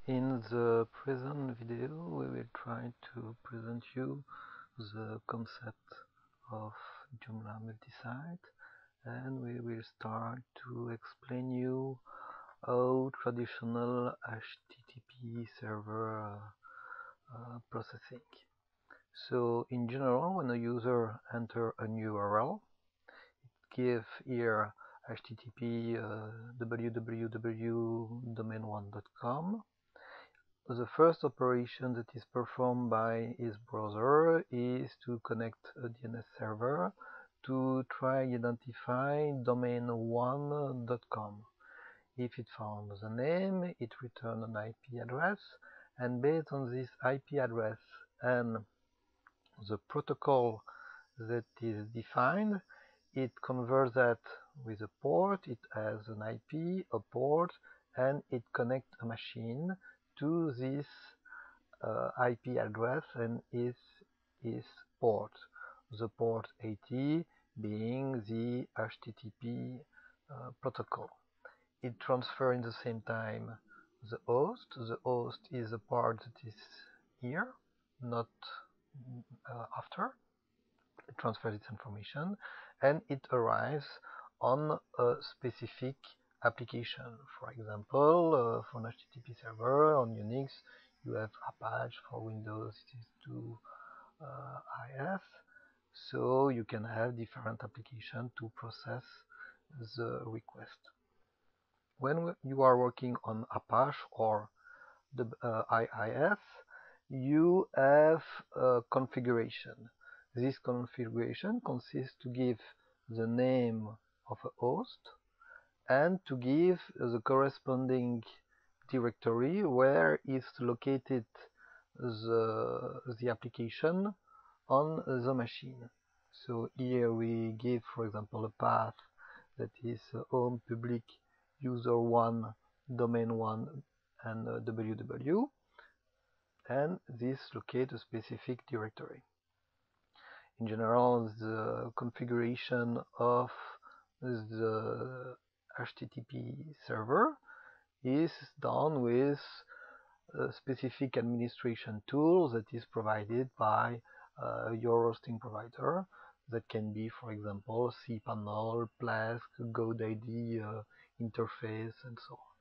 In the present video, we will try to present you the concept of Joomla Multi Site, and we will start to explain you how traditional HTTP server processing. So in general, when a user enter a new URL, give here http www.domain1.com. The first operation that is performed by his browser is to connect a DNS server to try identify domain1.com. If it found the name, it returns an IP address, and based on this IP address and the protocol that is defined, it converts that with a port. It has an IP, a port, and it connects a machine to this IP address and is port. The port 80 being the HTTP protocol. It transfers in the same time the host. The host is a part that is here, not after. It transfers its information, and it arrives on a specific application. For example, for an HTTP server on Unix, you have Apache. For Windows, it is 2IS. So you can have different applications to process the request. When you are working on Apache or the IIS, you have a configuration. This configuration consists to give the name of a host and to give the corresponding directory where is located the application on the machine. So here we give, for example, a path that is home public user 1 domain 1 and www, and this locate a specific directory. In general, the configuration of the HTTP server is done with a specific administration tool that is provided by your hosting provider. That can be, for example, cPanel, Plesk, GoDaddy interface, and so on.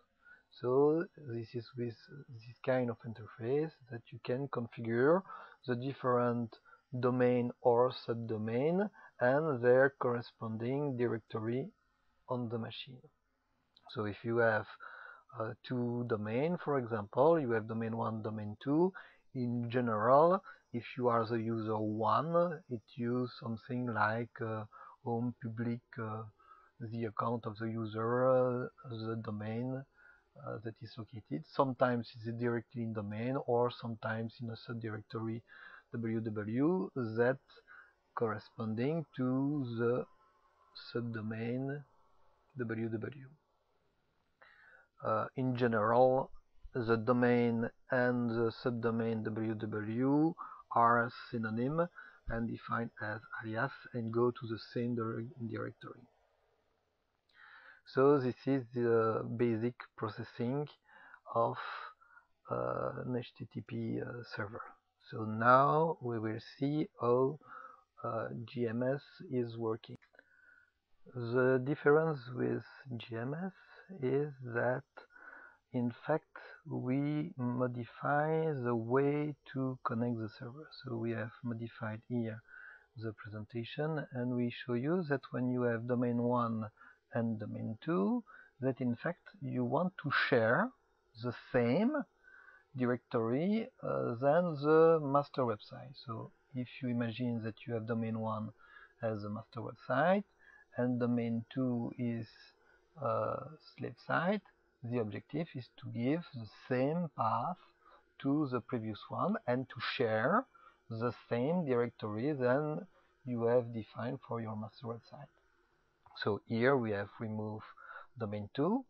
So this is with this kind of interface that you can configure the different domain or subdomain and their corresponding directory on the machine. So if you have two domains, for example, you have domain 1, domain 2. In general, if you are the user 1, it uses something like home public, the account of the user, the domain that is located. Sometimes it's directly in domain, or sometimes in a subdirectory www that corresponding to the subdomain www. In general, the domain and the subdomain www are synonym and defined as alias and go to the same directory. So this is the basic processing of an HTTP server. So now we will see how GMS is working. The difference with GMS is that in fact we modify the way to connect the server. So we have modified here the presentation, and we show you that when you have domain 1 and domain 2, that in fact you want to share the same directory than the master website. So if you imagine that you have domain 1 as a master website and domain 2 is a slave site, the objective is to give the same path to the previous one and to share the same directory than you have defined for your master website. So here we have removed domain 2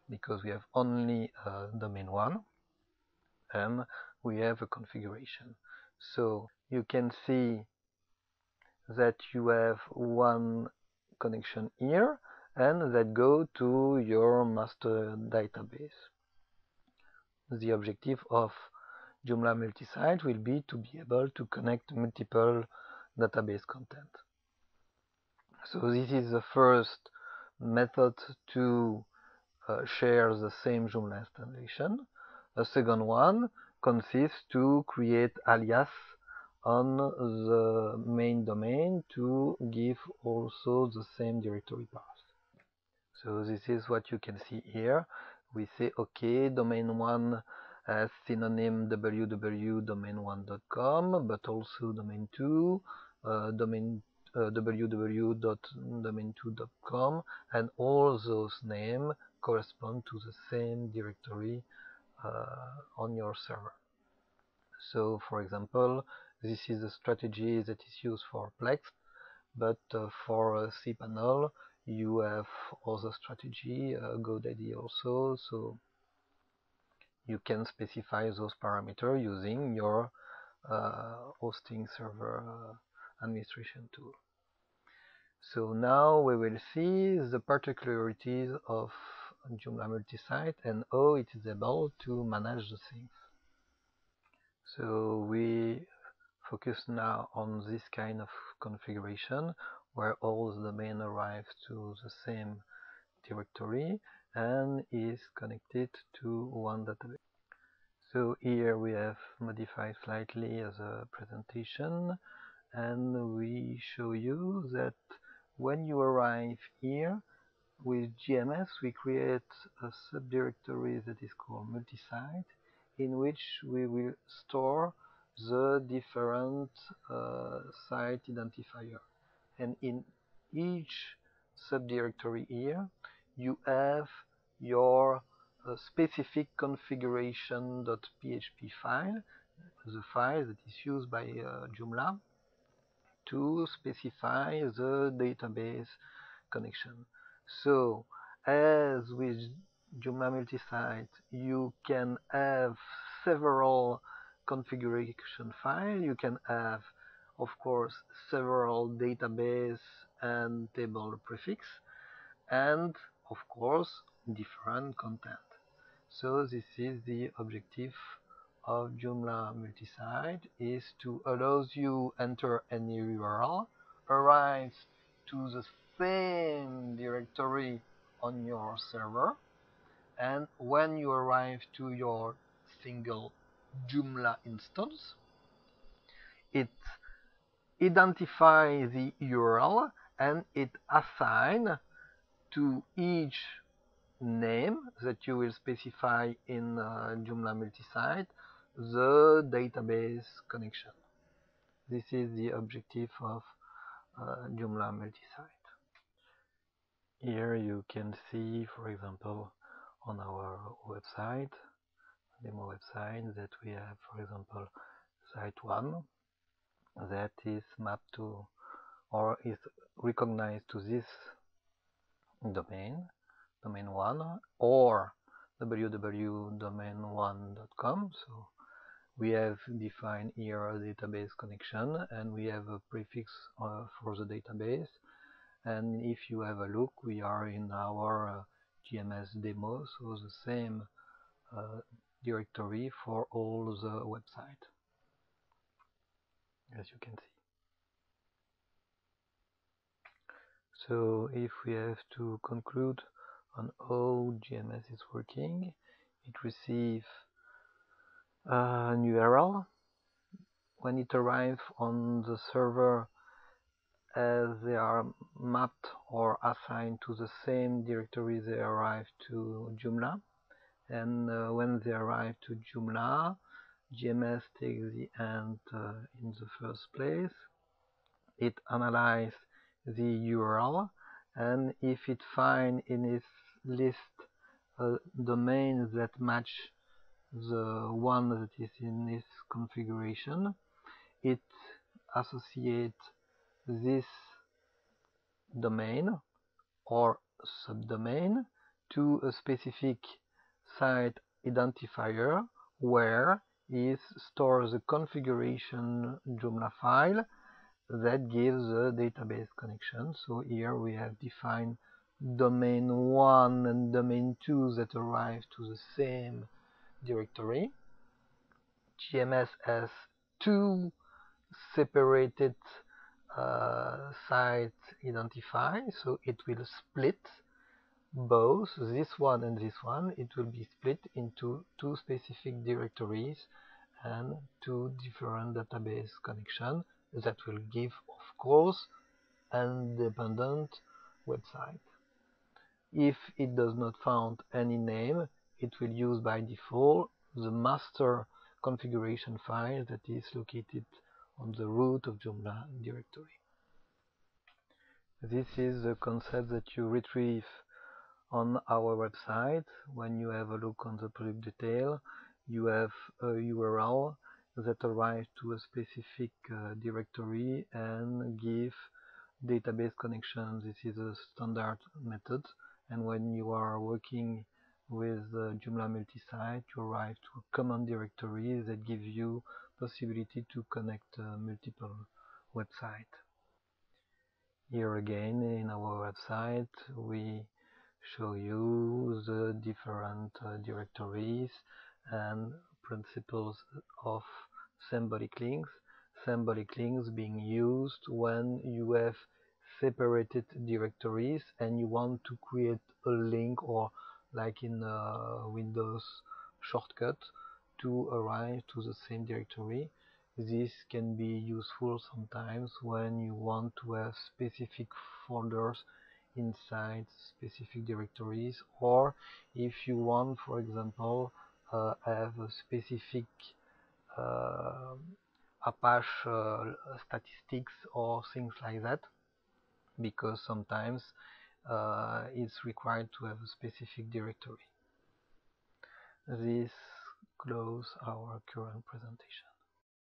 because we have only domain 1, and we have a configuration. So you can see that you have one connection here and that go to your master database. the objective of Joomla Multi-Site will be to be able to connect multiple database content. So this is the first method to share the same Joomla installation. A second one consists to create alias on the main domain to give also the same directory path. So this is what you can see here. We say, okay, domain 1 as synonym www.domain1.com, but also domain 2, www.domain2.com, and all those names correspond to the same directory on your server. So, for example, this is a strategy that is used for Plex, but for cPanel, you have other strategy, GoDaddy also, so you can specify those parameters using your hosting server administration tool. So now we will see the particularities of Joomla Multi-Site and how it is able to manage the things. So we focus now on this kind of configuration where all the domain arrives to the same directory and is connected to one database. So here we have modified slightly the presentation, and we show you that when you arrive here with GMS, we create a subdirectory that is called multisite, in which we will store the different site identifier. And in each subdirectory here, you have your specific configuration.php file, the file that is used by Joomla to specify the database connection. So, as with Joomla Multi-Site, you can have several configuration files. You can have, of course, several database and table prefix, and, of course, different content. So this is the objective of Joomla Multi-Site, is to allow you enter any URL, arrive to the same directory on your server, and when you arrive to your single Joomla instance, it identifies the URL and it assigns to each name that you will specify in Joomla Multi-Site the database connection. This is the objective of Joomla Multi-Site. Here you can see, for example, on our website, demo website, that we have, for example, site 1 that is mapped to or is recognized to this domain 1, or www.domain1.com. So we have defined here a database connection, and we have a prefix for the database. And if you have a look, we are in our GMS demo, so the same directory for all the website, as you can see. So if we have to conclude on how GMS is working, it receives an URL. When it arrives on the server, as they are mapped or assigned to the same directory, they arrive to Joomla. And when they arrive to Joomla, GMS takes the end in the first place. It analyzes the URL, and if it finds in its list domains that match the one that is in this configuration, it associates this domain or subdomain to a specific site identifier where it stores the configuration Joomla file that gives the database connection. So here we have defined domain 1 and domain 2 that arrive to the same directory. GMS has two separated site identify, so it will split both this one and this one. It will be split into two specific directories and two different database connections that will give, of course, independent website. If it does not found any name, it will use by default the master configuration file that is located on the root of Joomla directory. This is the concept that you retrieve on our website. When you have a look on the product detail, you have a URL that arrives to a specific directory and give database connection. This is a standard method, and when you are working with Joomla Multi Site, you arrive to a common directory that gives you possibility to connect multiple websites. Here again in our website we show you the different directories and principles of symbolic links. Symbolic links being used when you have separated directories and you want to create a link, or like in Windows shortcut, to arrive to the same directory. This can be useful sometimes when you want to have specific folders inside specific directories, or if you want, for example, have a specific uh, Apache statistics or things like that, because sometimes it's required to have a specific directory. This closes our current presentation.